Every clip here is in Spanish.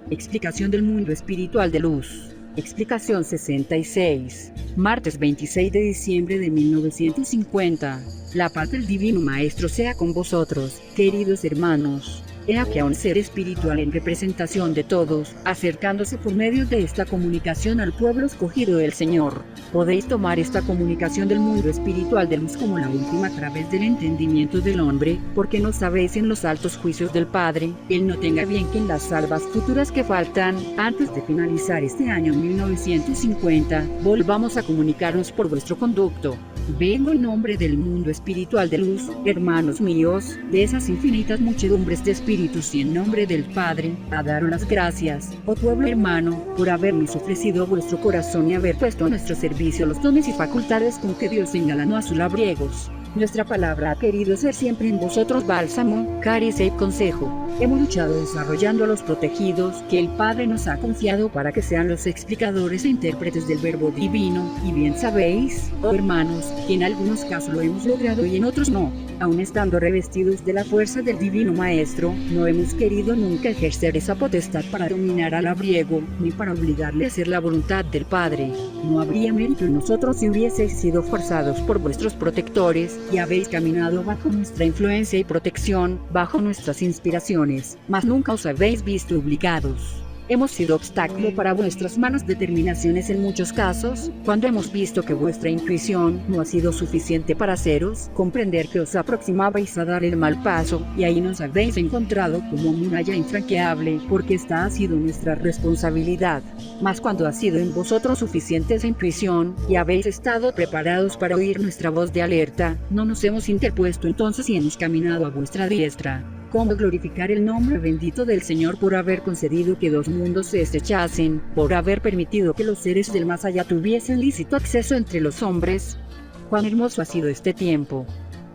Explicación del mundo espiritual de luz. Explicación 66. Martes 26 de diciembre de 1950. La paz del Divino Maestro sea con vosotros, queridos hermanos. He aquí a un ser espiritual en representación de todos, acercándose por medio de esta comunicación al pueblo escogido del Señor. Podéis tomar esta comunicación del mundo espiritual de luz como la última a través del entendimiento del hombre, porque no sabéis en los altos juicios del Padre, Él no tenga bien que en las salvas futuras que faltan, antes de finalizar este año 1950, volvamos a comunicarnos por vuestro conducto. Vengo en nombre del mundo espiritual de luz, hermanos míos, de esas infinitas muchedumbres de espíritus y en nombre del Padre, a daros las gracias, oh pueblo hermano, por habernos ofrecido vuestro corazón y haber puesto a nuestro servicio los dones y facultades con que Dios engalanó a sus labriegos. Nuestra palabra ha querido ser siempre en vosotros bálsamo, caricia y consejo. Hemos luchado desarrollando a los protegidos que el Padre nos ha confiado para que sean los explicadores e intérpretes del verbo divino, y bien sabéis, oh hermanos, que en algunos casos lo hemos logrado y en otros no. Aun estando revestidos de la fuerza del Divino Maestro, no hemos querido nunca ejercer esa potestad para dominar al labriego, ni para obligarle a hacer la voluntad del Padre. No habría mérito en nosotros si hubieseis sido forzados por vuestros protectores, y habéis caminado bajo nuestra influencia y protección, bajo nuestras inspiraciones, mas nunca os habéis visto obligados. Hemos sido obstáculo para vuestras malas determinaciones en muchos casos, cuando hemos visto que vuestra intuición no ha sido suficiente para haceros comprender que os aproximabais a dar el mal paso, y ahí nos habéis encontrado como muralla infranqueable, porque esta ha sido nuestra responsabilidad. Mas cuando ha sido en vosotros suficiente esa intuición, y habéis estado preparados para oír nuestra voz de alerta, no nos hemos interpuesto entonces y hemos caminado a vuestra diestra. ¿Cómo glorificar el nombre bendito del Señor por haber concedido que dos mundos se estrechasen, por haber permitido que los seres del más allá tuviesen lícito acceso entre los hombres? Cuán hermoso ha sido este tiempo.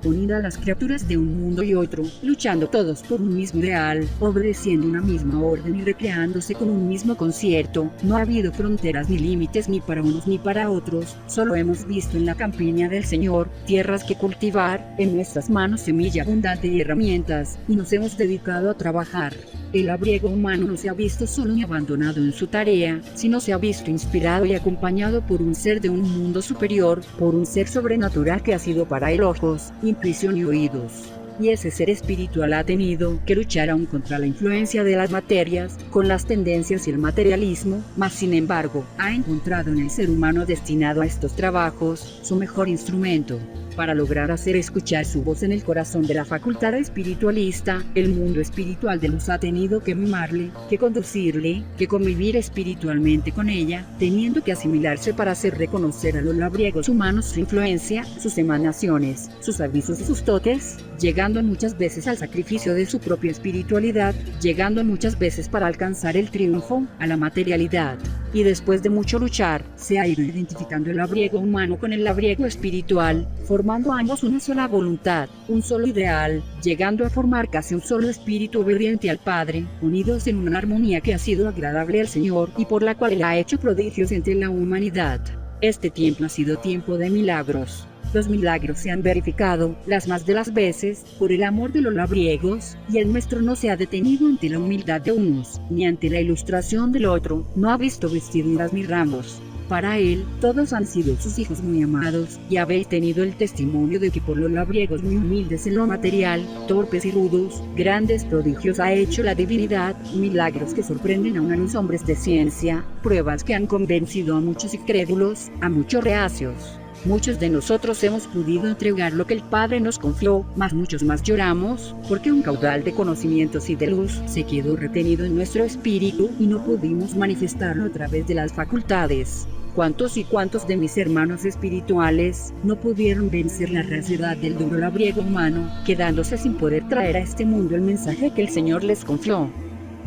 Unida a las criaturas de un mundo y otro, luchando todos por un mismo ideal, obedeciendo una misma orden y recreándose con un mismo concierto. No ha habido fronteras ni límites ni para unos ni para otros, solo hemos visto en la campiña del Señor, tierras que cultivar, en nuestras manos semilla abundante y herramientas, y nos hemos dedicado a trabajar. El labriego humano no se ha visto solo ni abandonado en su tarea, sino se ha visto inspirado y acompañado por un ser de un mundo superior, por un ser sobrenatural que ha sido para él ojos, intuición y oídos. Y ese ser espiritual ha tenido que luchar aún contra la influencia de las materias, con las tendencias y el materialismo, mas sin embargo, ha encontrado en el ser humano destinado a estos trabajos, su mejor instrumento. Para lograr hacer escuchar su voz en el corazón de la facultad espiritualista, el mundo espiritual de luz ha tenido que mimarle, que conducirle, que convivir espiritualmente con ella, teniendo que asimilarse para hacer reconocer a los labriegos humanos su influencia, sus emanaciones, sus avisos y sus toques, llegando muchas veces al sacrificio de su propia espiritualidad, llegando muchas veces para alcanzar el triunfo, a la materialidad. Y después de mucho luchar, se ha ido identificando el labriego humano con el labriego espiritual, formando ambos una sola voluntad, un solo ideal, llegando a formar casi un solo espíritu obediente al Padre, unidos en una armonía que ha sido agradable al Señor y por la cual Él ha hecho prodigios entre la humanidad. Este tiempo ha sido tiempo de milagros. Los milagros se han verificado, las más de las veces, por el amor de los labriegos, y el nuestro no se ha detenido ante la humildad de unos, ni ante la ilustración del otro, no ha visto vestiduras ni ramos. Para él, todos han sido sus hijos muy amados, y habéis tenido el testimonio de que por los labriegos muy humildes en lo material, torpes y rudos, grandes prodigios ha hecho la divinidad, milagros que sorprenden aún a los hombres de ciencia, pruebas que han convencido a muchos incrédulos, a muchos reacios. Muchos de nosotros hemos podido entregar lo que el Padre nos confió, mas muchos más lloramos, porque un caudal de conocimientos y de luz se quedó retenido en nuestro espíritu y no pudimos manifestarlo a través de las facultades. ¿Cuántos y cuántos de mis hermanos espirituales no pudieron vencer la ranciedad del duro labriego humano, quedándose sin poder traer a este mundo el mensaje que el Señor les confió?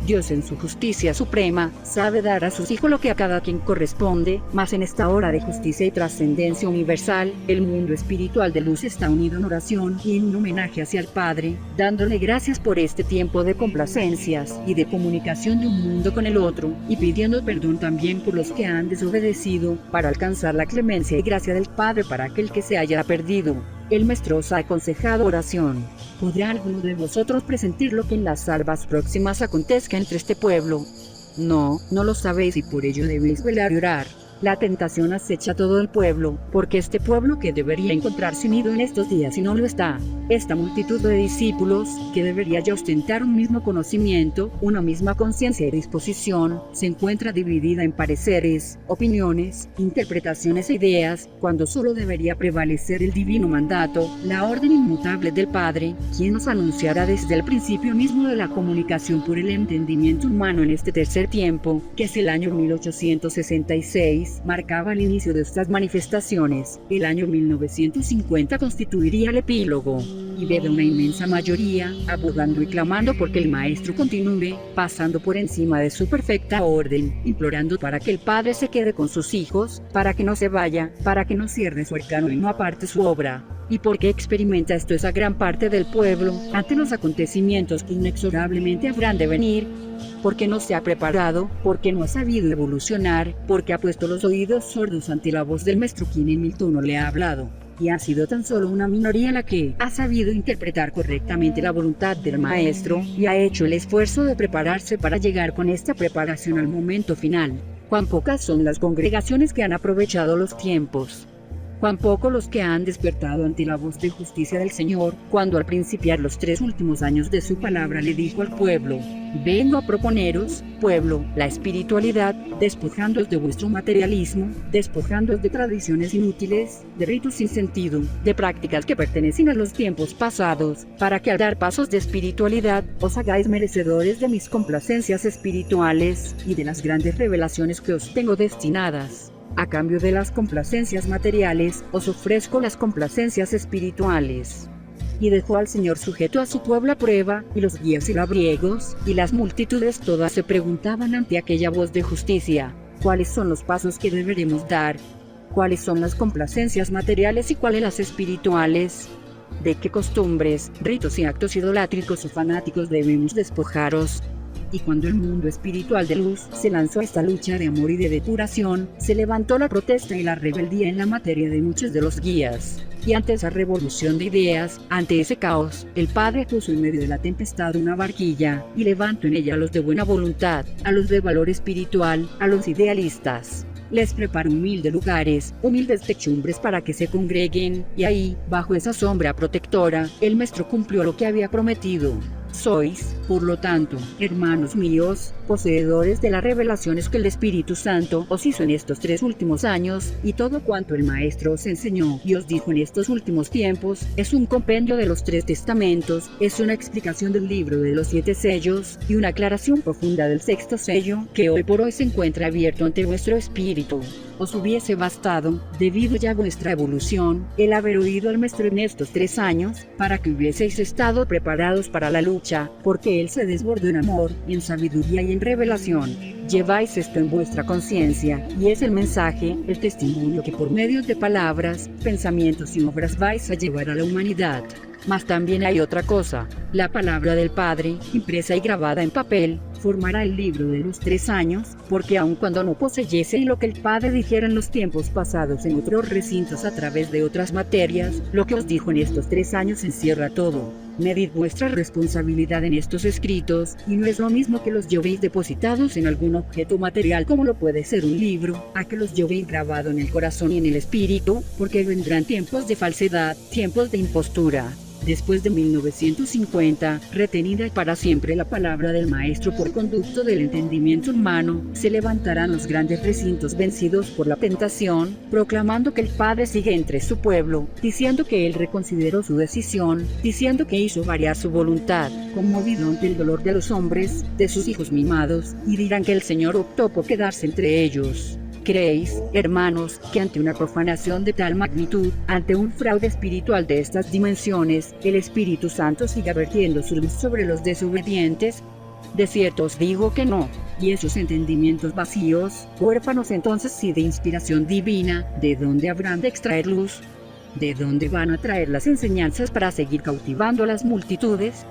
Dios en su justicia suprema, sabe dar a sus hijos lo que a cada quien corresponde, mas en esta hora de justicia y trascendencia universal, el mundo espiritual de luz está unido en oración y en un homenaje hacia el Padre, dándole gracias por este tiempo de complacencias y de comunicación de un mundo con el otro, y pidiendo perdón también por los que han desobedecido, para alcanzar la clemencia y gracia del Padre para aquel que se haya perdido. El Maestro os ha aconsejado oración. ¿Podrá alguno de vosotros presentir lo que en las salvas próximas acontezca entre este pueblo? No, no lo sabéis y por ello debéis velar y orar. La tentación acecha a todo el pueblo, porque este pueblo que debería encontrarse unido en estos días y no lo está. Esta multitud de discípulos, que debería ya ostentar un mismo conocimiento, una misma conciencia y disposición, se encuentra dividida en pareceres, opiniones, interpretaciones e ideas, cuando solo debería prevalecer el divino mandato, la orden inmutable del Padre, quien nos anunciará desde el principio mismo de la comunicación por el entendimiento humano en este tercer tiempo, que es el año 1866, marcaba el inicio de estas manifestaciones. El año 1950 constituiría el epílogo, y debe una inmensa mayoría, abogando y clamando porque el Maestro continúe, pasando por encima de su perfecta orden, implorando para que el Padre se quede con sus hijos, para que no se vaya, para que no cierre su arcano y no aparte su obra. ¿Y por qué experimenta esto esa gran parte del pueblo, ante los acontecimientos que inexorablemente habrán de venir? Porque no se ha preparado, porque no ha sabido evolucionar, porque ha puesto los oídos sordos ante la voz del Maestro quien en mil tono le ha hablado. Y ha sido tan solo una minoría la que ha sabido interpretar correctamente la voluntad del Maestro y ha hecho el esfuerzo de prepararse para llegar con esta preparación al momento final. Cuán pocas son las congregaciones que han aprovechado los tiempos. Cuán poco los que han despertado ante la voz de justicia del Señor, cuando al principiar los 3 últimos años de su palabra le dijo al pueblo: vengo a proponeros, pueblo, la espiritualidad, despojándoos de vuestro materialismo, despojándoos de tradiciones inútiles, de ritos sin sentido, de prácticas que pertenecen a los tiempos pasados, para que al dar pasos de espiritualidad, os hagáis merecedores de mis complacencias espirituales, y de las grandes revelaciones que os tengo destinadas. A cambio de las complacencias materiales, os ofrezco las complacencias espirituales. Y dejó al Señor sujeto a su pueblo a prueba, y los guías y labriegos, y las multitudes todas se preguntaban ante aquella voz de justicia: ¿cuáles son los pasos que deberemos dar? ¿Cuáles son las complacencias materiales y cuáles las espirituales? ¿De qué costumbres, ritos y actos idolátricos o fanáticos debemos despojaros? Y cuando el mundo espiritual de luz se lanzó a esta lucha de amor y de depuración, se levantó la protesta y la rebeldía en la materia de muchos de los guías. Y ante esa revolución de ideas, ante ese caos, el Padre puso en medio de la tempestad una barquilla, y levantó en ella a los de buena voluntad, a los de valor espiritual, a los idealistas. Les preparó humildes lugares, humildes techumbres para que se congreguen, y ahí, bajo esa sombra protectora, el Maestro cumplió lo que había prometido. Sois, por lo tanto, hermanos míos, poseedores de las revelaciones que el Espíritu Santo os hizo en estos 3 últimos años, y todo cuanto el Maestro os enseñó y os dijo en estos últimos tiempos, es un compendio de los 3 testamentos, es una explicación del libro de los 7 sellos, y una aclaración profunda del 6º sello, que hoy por hoy se encuentra abierto ante vuestro espíritu. Os hubiese bastado, debido ya a vuestra evolución, el haber oído al Maestro en estos 3 años, para que hubieseis estado preparados para la lucha, porque Él se desbordó en amor, en sabiduría y en revelación. Lleváis esto en vuestra conciencia, y es el mensaje, el testimonio que por medio de palabras, pensamientos y obras vais a llevar a la humanidad. Mas también hay otra cosa: la palabra del Padre, impresa y grabada en papel, formará el libro de los 3 años, porque aun cuando no poseyese lo que el Padre dijera en los tiempos pasados en otros recintos a través de otras materias, lo que os dijo en estos 3 años encierra todo. Medid vuestra responsabilidad en estos escritos, y no es lo mismo que los llevéis depositados en algún objeto material como lo puede ser un libro, a que los llevéis grabado en el corazón y en el espíritu, porque vendrán tiempos de falsedad, tiempos de impostura. Después de 1950, retenida para siempre la palabra del Maestro por conducto del entendimiento humano, se levantarán los grandes recintos vencidos por la tentación, proclamando que el Padre sigue entre su pueblo, diciendo que Él reconsideró su decisión, diciendo que hizo variar su voluntad, conmovido ante el dolor de los hombres, de sus hijos mimados, y dirán que el Señor optó por quedarse entre ellos. ¿Creéis, hermanos, que ante una profanación de tal magnitud, ante un fraude espiritual de estas dimensiones, el Espíritu Santo siga vertiendo su luz sobre los desobedientes? De cierto os digo que no. Y esos entendimientos vacíos, huérfanos entonces sí de inspiración divina, ¿de dónde habrán de extraer luz? ¿De dónde van a traer las enseñanzas para seguir cautivando a las multitudes?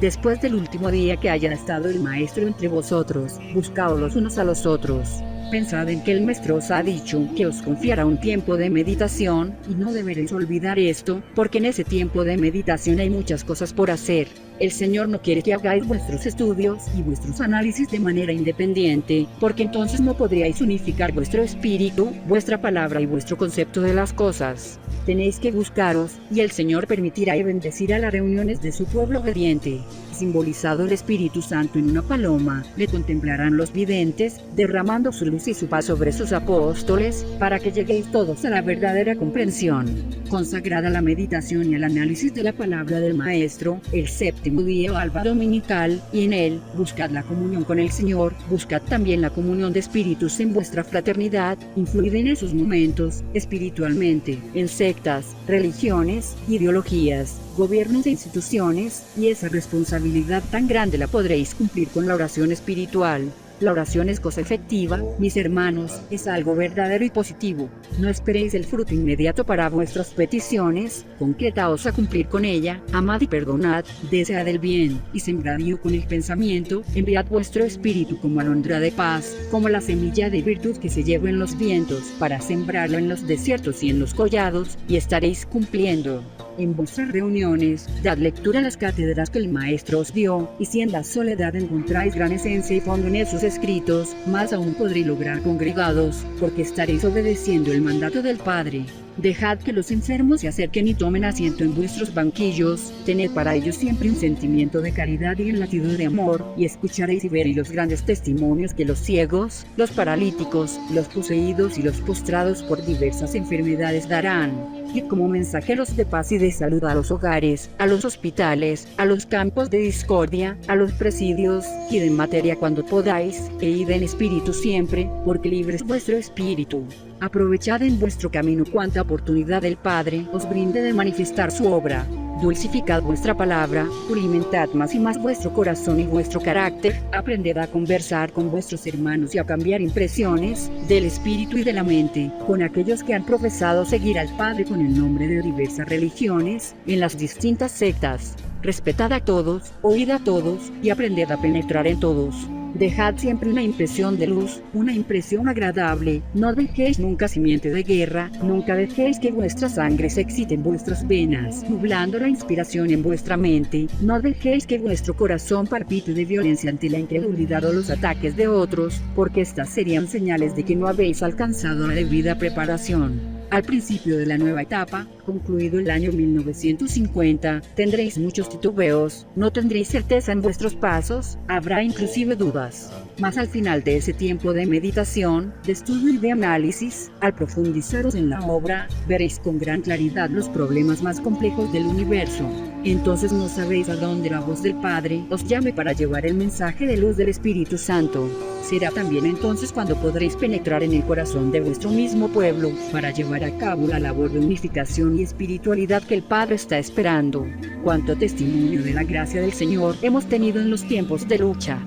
Después del último día que haya estado el Maestro entre vosotros, buscaos los unos a los otros. Pensad en que el Maestro os ha dicho que os confiará un tiempo de meditación, y no deberéis olvidar esto, porque en ese tiempo de meditación hay muchas cosas por hacer. El Señor no quiere que hagáis vuestros estudios y vuestros análisis de manera independiente, porque entonces no podríais unificar vuestro espíritu, vuestra palabra y vuestro concepto de las cosas. Tenéis que buscaros, y el Señor permitirá y bendecirá las reuniones de su pueblo obediente. Simbolizado el Espíritu Santo en una paloma, le contemplarán los videntes, derramando su luz y su paz sobre sus apóstoles, para que lleguéis todos a la verdadera comprensión. Consagrada la meditación y el análisis de la palabra del Maestro, el séptimo día o alba dominical, y en él, buscad la comunión con el Señor, buscad también la comunión de espíritus en vuestra fraternidad, influid en esos momentos, espiritualmente, en sectas, religiones, ideologías, gobiernos e instituciones, y esa responsabilidad tan grande la podréis cumplir con la oración espiritual. La oración es cosa efectiva, mis hermanos, es algo verdadero y positivo. No esperéis el fruto inmediato para vuestras peticiones, concretaos a cumplir con ella, amad y perdonad, desead el bien, y sembradlo con el pensamiento, enviad vuestro espíritu como alondra de paz, como la semilla de virtud que se lleva en los vientos, para sembrarlo en los desiertos y en los collados, y estaréis cumpliendo. En vuestras reuniones, dad lectura a las cátedras que el Maestro os dio, y si en la soledad encontráis gran esencia y fondo en esos escritos, más aún podréis lograr congregados, porque estaréis obedeciendo el mandato del Padre. Dejad que los enfermos se acerquen y tomen asiento en vuestros banquillos, tened para ellos siempre un sentimiento de caridad y un latido de amor, y escucharéis y veréis los grandes testimonios que los ciegos, los paralíticos, los poseídos y los postrados por diversas enfermedades darán. Y como mensajeros de paz y de salud a los hogares, a los hospitales, a los campos de discordia, a los presidios, id en materia cuando podáis, e id en espíritu siempre, porque libre es vuestro espíritu. Aprovechad en vuestro camino cuanta oportunidad el Padre os brinde de manifestar su obra. Dulcificad vuestra palabra, pulimentad más y más vuestro corazón y vuestro carácter, aprended a conversar con vuestros hermanos y a cambiar impresiones del espíritu y de la mente, con aquellos que han profesado seguir al Padre con el nombre de diversas religiones, en las distintas sectas. Respetad a todos, oíd a todos, y aprended a penetrar en todos. Dejad siempre una impresión de luz, una impresión agradable, no dejéis nunca simiente de guerra, nunca dejéis que vuestra sangre se excite en vuestras venas, nublando la inspiración en vuestra mente, no dejéis que vuestro corazón palpite de violencia ante la incredulidad o los ataques de otros, porque estas serían señales de que no habéis alcanzado la debida preparación. Al principio de la nueva etapa, concluido el año 1950, tendréis muchos titubeos, no tendréis certeza en vuestros pasos, habrá inclusive dudas. Mas al final de ese tiempo de meditación, de estudio y de análisis, al profundizaros en la obra, veréis con gran claridad los problemas más complejos del universo. Entonces no sabéis a dónde la voz del Padre os llame para llevar el mensaje de luz del Espíritu Santo. Será también entonces cuando podréis penetrar en el corazón de vuestro mismo pueblo, para llevar a cabo la labor de unificación y espiritualidad que el Padre está esperando. Cuánto testimonio de la gracia del Señor hemos tenido en los tiempos de lucha.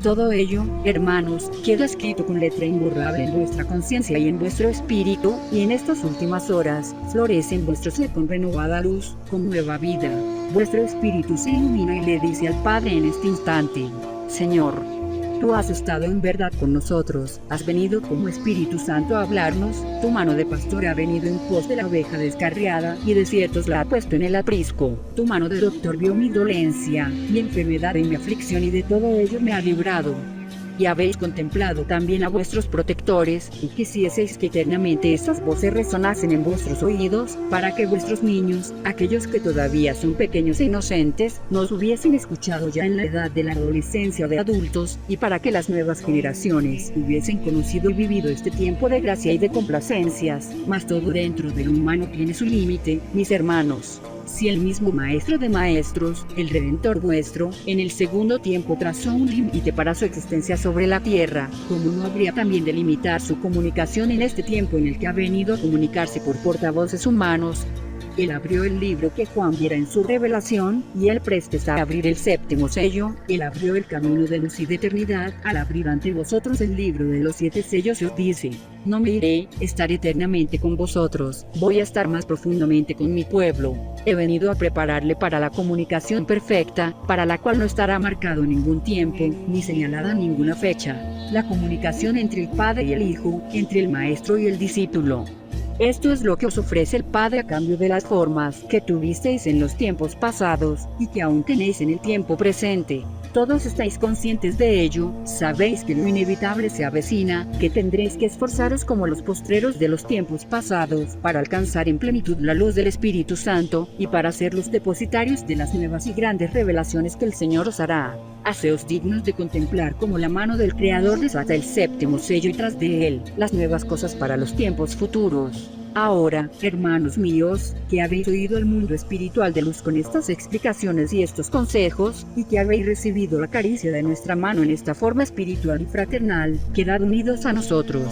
Todo ello, hermanos, queda escrito con letra imborrable en vuestra conciencia y en vuestro espíritu, y en estas últimas horas, florece en vuestro ser con renovada luz, con nueva vida. Vuestro espíritu se ilumina y le dice al Padre en este instante: Señor, tú has estado en verdad con nosotros, has venido como Espíritu Santo a hablarnos, tu mano de pastor ha venido en pos de la oveja descarriada, y de ciertos la ha puesto en el aprisco, tu mano de doctor vio mi dolencia, mi enfermedad y mi aflicción, y de todo ello me ha librado. Y habéis contemplado también a vuestros protectores, y quisieseis que eternamente estas voces resonasen en vuestros oídos, para que vuestros niños, aquellos que todavía son pequeños e inocentes, nos hubiesen escuchado ya en la edad de la adolescencia o de adultos, y para que las nuevas generaciones hubiesen conocido y vivido este tiempo de gracia y de complacencias. Mas todo dentro del humano tiene su límite, mis hermanos. Si el mismo Maestro de Maestros, el Redentor vuestro, en el segundo tiempo trazó un límite para su existencia sobre la tierra, ¿cómo no habría también de limitar su comunicación en este tiempo en el que ha venido a comunicarse por portavoces humanos? Él abrió el libro que Juan viera en su revelación, y él prestes a abrir el séptimo sello. Él abrió el camino de luz y de eternidad, al abrir ante vosotros el libro de los 7 sellos, y os dice: no me iré, estaré eternamente con vosotros, voy a estar más profundamente con mi pueblo. He venido a prepararle para la comunicación perfecta, para la cual no estará marcado ningún tiempo, ni señalada ninguna fecha. La comunicación entre el Padre y el Hijo, entre el Maestro y el discípulo. Esto es lo que os ofrece el Padre a cambio de las formas que tuvisteis en los tiempos pasados, y que aún tenéis en el tiempo presente. Todos estáis conscientes de ello, sabéis que lo inevitable se avecina, que tendréis que esforzaros como los postreros de los tiempos pasados, para alcanzar en plenitud la luz del Espíritu Santo, y para ser los depositarios de las nuevas y grandes revelaciones que el Señor os hará. Haceos dignos de contemplar como la mano del Creador desata el séptimo sello y tras de él, las nuevas cosas para los tiempos futuros. Ahora, hermanos míos, que habéis oído al mundo espiritual de luz con estas explicaciones y estos consejos, y que habéis recibido la caricia de nuestra mano en esta forma espiritual y fraternal, quedad unidos a nosotros.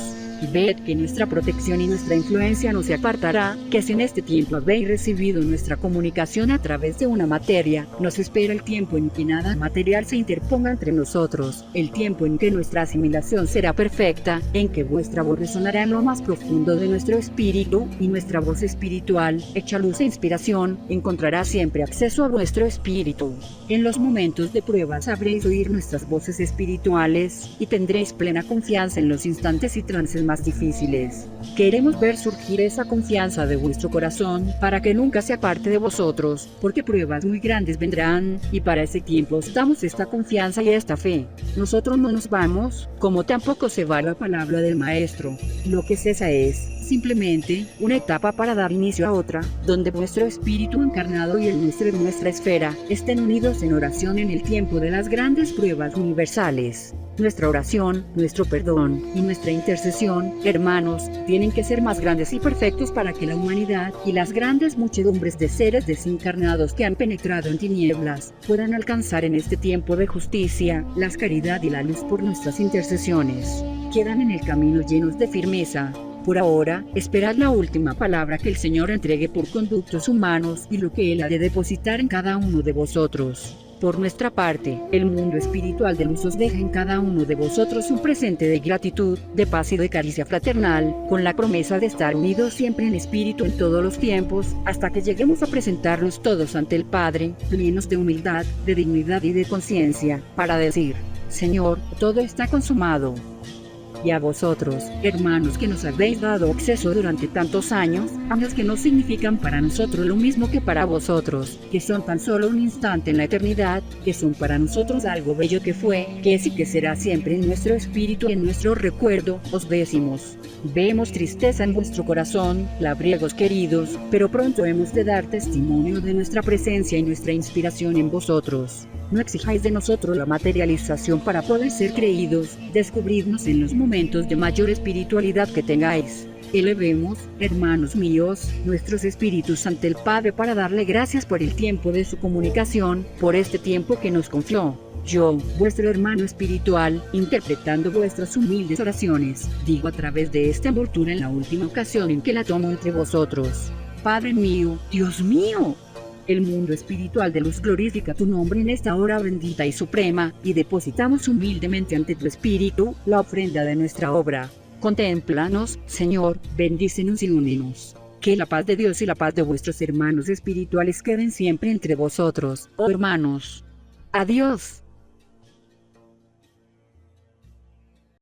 Ved que nuestra protección y nuestra influencia no se apartará, que si en este tiempo habéis recibido nuestra comunicación a través de una materia, nos espera el tiempo en que nada material se interponga entre nosotros, el tiempo en que nuestra asimilación será perfecta, en que vuestra voz resonará en lo más profundo de nuestro espíritu, y nuestra voz espiritual, hecha luz e inspiración, encontrará siempre acceso a vuestro espíritu. En los momentos de prueba sabréis oír nuestras voces espirituales, y tendréis plena confianza en los instantes y trances más difíciles. Queremos ver surgir esa confianza de vuestro corazón, para que nunca se aparte de vosotros, porque pruebas muy grandes vendrán, y para ese tiempo os damos esta confianza y esta fe. Nosotros no nos vamos, como tampoco se va la palabra del Maestro. Lo que cesa es, simplemente, una etapa para dar inicio a otra, donde vuestro espíritu encarnado y el nuestro en nuestra esfera, estén unidos en oración en el tiempo de las grandes pruebas universales. Nuestra oración, nuestro perdón y nuestra intercesión, hermanos, tienen que ser más grandes y perfectos para que la humanidad y las grandes muchedumbres de seres desencarnados que han penetrado en tinieblas puedan alcanzar en este tiempo de justicia, la caridad y la luz por nuestras intercesiones. Quedan en el camino llenos de firmeza. Por ahora, esperad la última palabra que el Señor entregue por conductos humanos y lo que Él ha de depositar en cada uno de vosotros. Por nuestra parte, el mundo espiritual de luz os deja en cada uno de vosotros un presente de gratitud, de paz y de caricia fraternal, con la promesa de estar unidos siempre en espíritu en todos los tiempos, hasta que lleguemos a presentarnos todos ante el Padre, plenos de humildad, de dignidad y de conciencia, para decir: Señor, todo está consumado. Y a vosotros, hermanos que nos habéis dado acceso durante tantos años que no significan para nosotros lo mismo que para vosotros, que son tan solo un instante en la eternidad, que son para nosotros algo bello que fue, que es y que será siempre en nuestro espíritu y en nuestro recuerdo, os decimos: vemos tristeza en vuestro corazón, labriegos queridos, pero pronto hemos de dar testimonio de nuestra presencia y nuestra inspiración en vosotros. No exijáis de nosotros la materialización para poder ser creídos, descubridnos en los momentos de mayor espiritualidad que tengáis. Elevemos, hermanos míos, nuestros espíritus ante el Padre para darle gracias por el tiempo de su comunicación, por este tiempo que nos confió. Yo, vuestro hermano espiritual, interpretando vuestras humildes oraciones, digo a través de esta envoltura en la última ocasión en que la tomo entre vosotros: Padre mío, Dios mío. El mundo espiritual de luz glorifica tu nombre en esta hora bendita y suprema, y depositamos humildemente ante tu espíritu la ofrenda de nuestra obra. Contémplanos, Señor, bendícenos y únenos. Que la paz de Dios y la paz de vuestros hermanos espirituales queden siempre entre vosotros, oh hermanos. Adiós.